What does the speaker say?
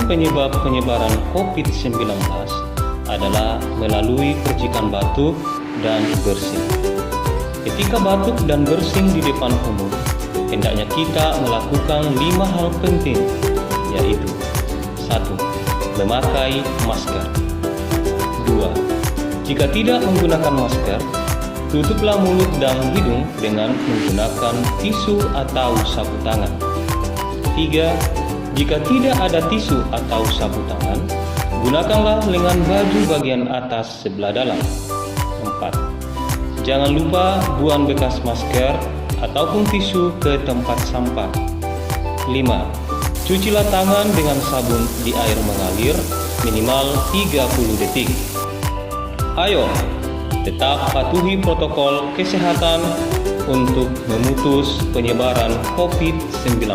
penyebab penyebaran COVID-19 adalah melalui percikan batuk dan bersin. Ketika batuk dan bersin di depan umum, hendaknya kita melakukan 5 hal penting, yaitu 1. Memakai masker. 2. Jika tidak menggunakan masker, tutuplah mulut dan hidung dengan menggunakan tisu atau sapu tangan. 3. Jika tidak ada tisu atau sapu tangan, gunakanlah lengan baju bagian atas sebelah dalam. 4. Jangan lupa buang bekas masker ataupun tisu ke tempat sampah. 5. Cucilah tangan dengan sabun di air mengalir minimal 30 detik. Ayo, tetap patuhi protokol kesehatan untuk memutus penyebaran COVID-19.